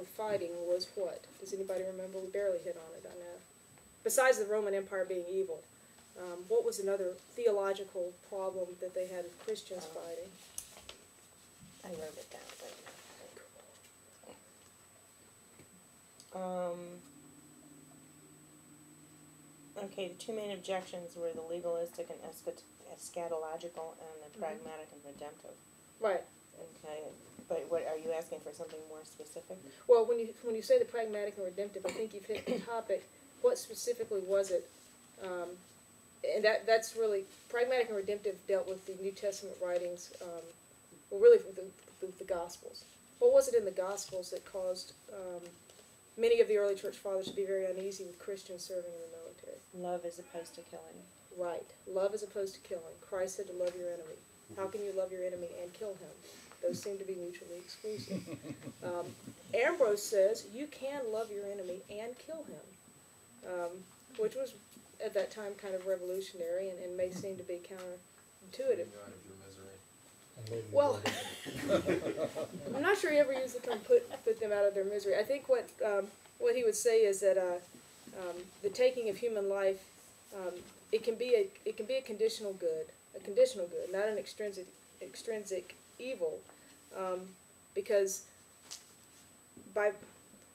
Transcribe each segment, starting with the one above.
with fighting was what? Does anybody remember? We barely hit on it, I know. Besides the Roman Empire being evil, what was another theological problem that they had with Christians fighting? I wrote it down. Okay, the two main objections were the legalistic and eschatological, and the pragmatic and redemptive. Right. Okay, but what are you asking for? Something more specific? Well, when you say the pragmatic and redemptive, I think you've hit the topic. What specifically was it? And that's really pragmatic and redemptive dealt with the New Testament writings. Well, really the Gospels. What was it in the Gospels that caused many of the early church fathers to be very uneasy with Christians serving in the military? Love as opposed to killing. Right. Love as opposed to killing. Christ said to love your enemy. How can you love your enemy and kill him? Those seem to be mutually exclusive. Ambrose says you can love your enemy and kill him, which was at that time kind of revolutionary and may seem to be counterintuitive. Well, I'm not sure he ever used the term put them out of their misery. I think what he would say is that the taking of human life, it can be a conditional good, not an extrinsic evil, because by,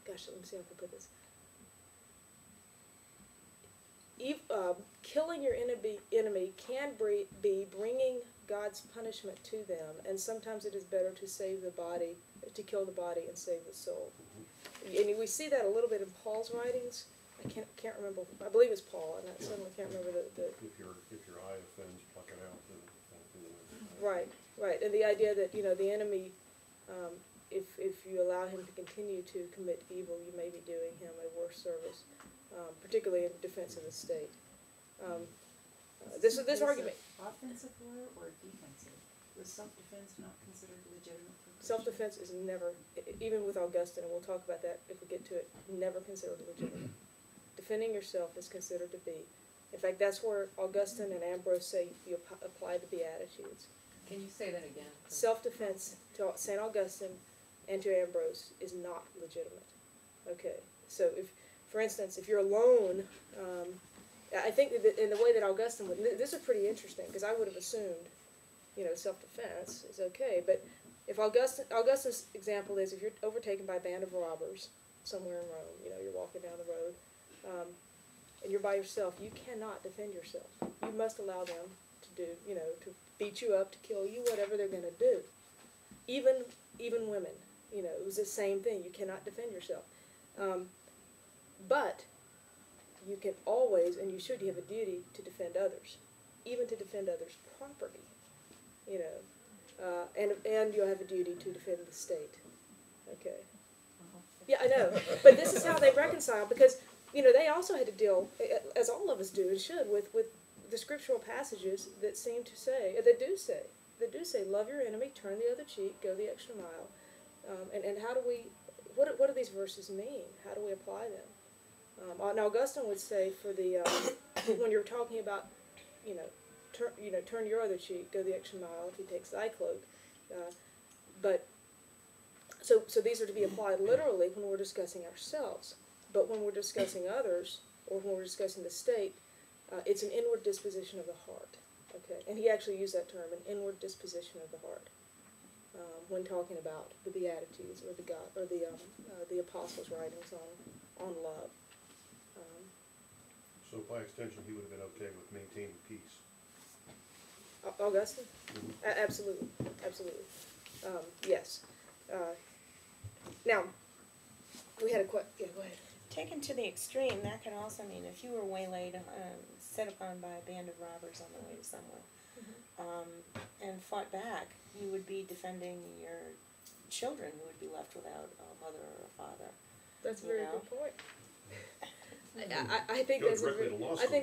gosh, let me see how I can put this. Killing your enemy can be bringing God's punishment to them, and sometimes it is better to save the body, to kill the body and save the soul. And we see that a little bit in Paul's writings. I can't remember. I believe it's Paul, and I suddenly can't remember the. If your eye offends, pluck it out. Right, and the idea that the enemy, if you allow him to continue to commit evil, you may be doing him a worse service, particularly in defense of the state. This argument. Offensive war or defensive? Was self-defense not considered legitimate for Christians? Self-defense is never, even with Augustine, and we'll talk about that if we get to it, never considered legitimate. Defending yourself is considered to be. In fact, that's where Augustine and Ambrose say you apply the Beatitudes. Can you say that again? Self-defense to St. Augustine and to Ambrose is not legitimate. Okay, so for instance, if you're alone, I think that in the way that Augustine would, this is pretty interesting because I would have assumed, self-defense is okay, but if Augustine's example is if you're overtaken by a band of robbers somewhere in Rome, you're walking down the road, and you're by yourself, you cannot defend yourself. You must allow them to do, to beat you up, to kill you, whatever they're going to do. Even women, it was the same thing. You cannot defend yourself. But you can always, and you should, you have a duty to defend others, even to defend others' property, and you'll have a duty to defend the state. Okay. Yeah, I know. But this is how they reconcile, because, they also had to deal, as all of us do and should, with the scriptural passages that do say, love your enemy, turn the other cheek, go the extra mile. And how do what do these verses mean? How do we apply them? And Augustine would say for the, when you're talking about, turn your other cheek, go the extra mile if he takes thy cloak. So these are to be applied literally when we're discussing ourselves. But when we're discussing others, or when we're discussing the state, it's an inward disposition of the heart. Okay, and he actually used that term, an inward disposition of the heart, when talking about the Beatitudes or the Apostles' writings on love. So by extension, he would have been okay with maintaining peace. Augustine? Mm-hmm. Absolutely. Yes. Now, we had a question. Yeah, go ahead. Taken to the extreme, that could also mean if you were waylaid, set upon by a band of robbers on the way to somewhere, and fought back, you would be defending your children who would be left without a mother or a father. That's a very good point. I think that's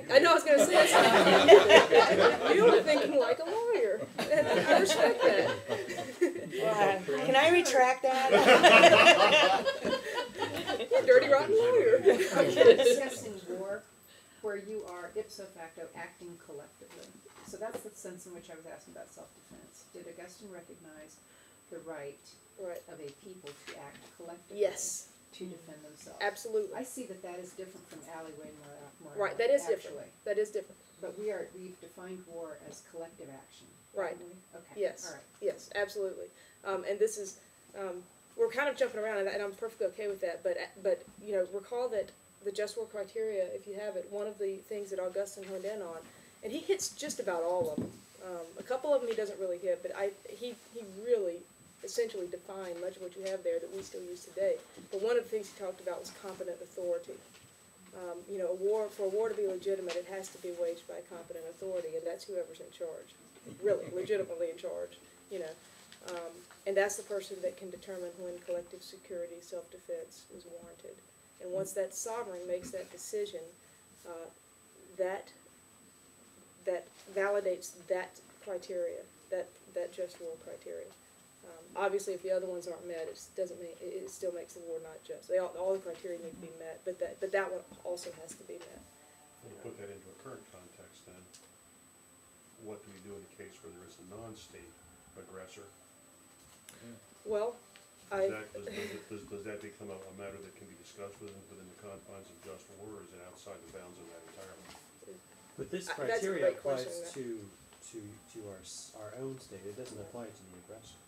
I know I was going to say that. You were thinking like a lawyer, and I respect that. Can I retract that? You're a dirty, rotten lawyer. You're discussing war where you are ipso facto acting collectively. So that's the sense in which I was asking about self-defense. Did Augustine recognize the right of a people to act collectively? Yes. to defend themselves. Absolutely. I see that is different from alleyway morality. Right, that is actually. different. That is different. But we've defined war as collective action. Right. haven't we? Okay. Yes. All right. Yes, absolutely. And this is, we're kind of jumping around, and I'm perfectly okay with that. But recall that the just war criteria, if you have it, one of the things that Augustine honed in on, and he hits just about all of them. A couple of them he doesn't really hit, but he really essentially defined much of what you have there that we still use today. But one of the things he talked about was competent authority. For a war to be legitimate, it has to be waged by competent authority, and that's whoever's in charge, really, legitimately in charge, and that's the person that can determine when collective security, self-defense is warranted. And once that sovereign makes that decision, that validates that criteria, that just war criteria. Obviously, if the other ones aren't met, it doesn't mean it still makes the war not just. All the criteria need to be met, but that one also has to be met. And to put that into a current context, then, what do we do in a case where there is a non-state aggressor? Well, Does that become a matter that can be discussed within the confines of just war, or is it outside the bounds of that entirely? But this That's a criteria great question, applies to our own state. It doesn't apply to the aggressor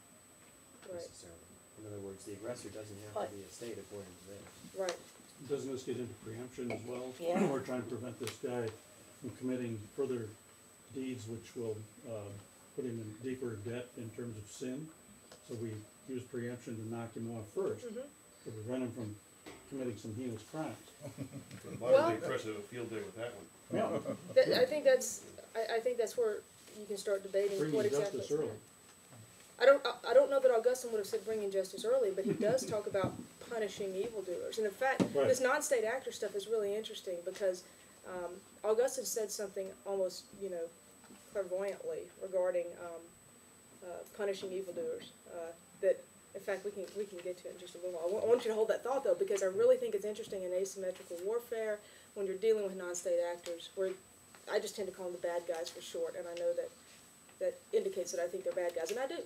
right, necessarily. In other words, the aggressor doesn't have But- to be a state according to this. right. Doesn't this get into preemption as well? Yeah. We're trying to prevent this guy from committing further deeds which will put him in deeper debt in terms of sin. So we use preemption to knock him off first, to prevent him from committing some heinous crimes. Modern day press have a field day with that one. Yeah, I think that's where you can start debating what bringing exactly. justice early. I don't know that Augustine would have said bringing justice early, but he does talk about punishing evildoers. And in fact, Right. this non-state actor stuff is really interesting because Augustine said something almost, clairvoyantly regarding punishing evildoers. That, in fact, we can get to it in just a little while. I want you to hold that thought though, because I really think it's interesting in asymmetrical warfare when you're dealing with non-state actors, where I just tend to call them the bad guys for short, and I know that indicates that I think they're bad guys, and I do.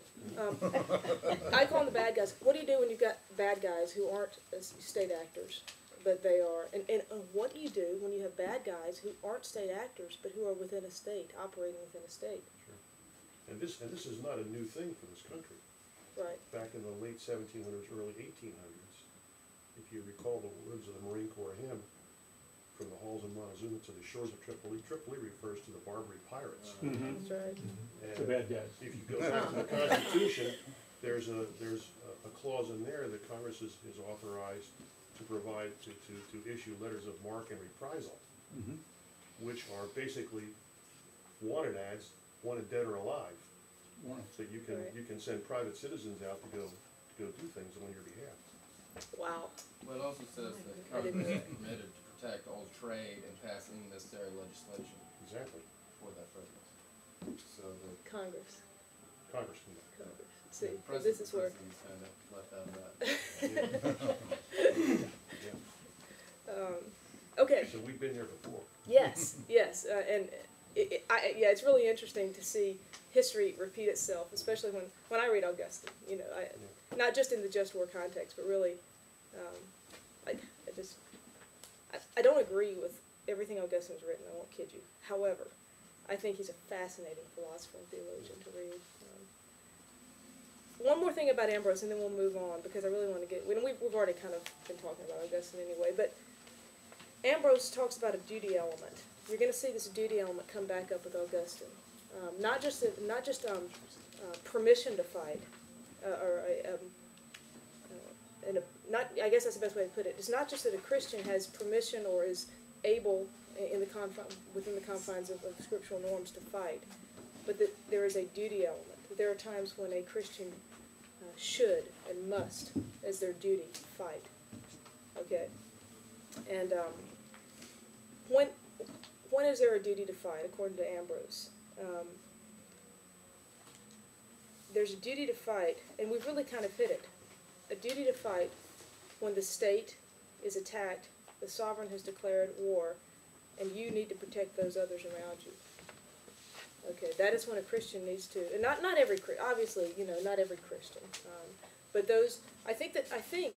I call them the bad guys. What do you do when you've got bad guys who aren't state actors, but they are? And what do you do when you have bad guys who aren't state actors, but who are within a state, operating within a state? Sure. And this is not a new thing for this country. Right. Back in the late 1700s, early 1800s, if you recall the words of the Marine Corps hymn, from the halls of Montezuma to the shores of Tripoli. Tripoli refers to the Barbary pirates. That's right. And The bad guys. if you go back to the Constitution, there's a clause in there that Congress is authorized to provide, to issue letters of marque and reprisal, which are basically wanted ads, wanted dead or alive. So you can send private citizens out to go do things on your behalf. Wow. But it also says that I didn't Congress know. is permitted to protect all trade and pass any necessary legislation Exactly. for that purpose. So the Congress. Congress can do Congress. See, president, this is where. president's kind of left out of that. Okay. So we've been there before. Yes, yes, and it's really interesting to see history repeat itself, especially when I read Augustine. Not just in the just war context, but really, I don't agree with everything Augustine has written. I won't kid you. However, I think he's a fascinating philosopher and theologian to read. One more thing about Ambrose, and then we'll move on, because I really want to get. We've already kind of been talking about Augustine anyway, but Ambrose talks about a duty element. You're going to see this duty element come back up with Augustine. Not just permission to fight, I guess that's the best way to put it. It's not just that a Christian has permission or is able within the confines of scriptural norms to fight, but that there is a duty element. There are times when a Christian should and must, as their duty, fight. Okay, and when is there a duty to fight, according to Ambrose? There's a duty to fight, and we've really kind of hit it. A duty to fight when the state is attacked, the sovereign has declared war, and you need to protect those others around you. Okay, that is when a Christian needs to, and not every, obviously, not every Christian, but those, I think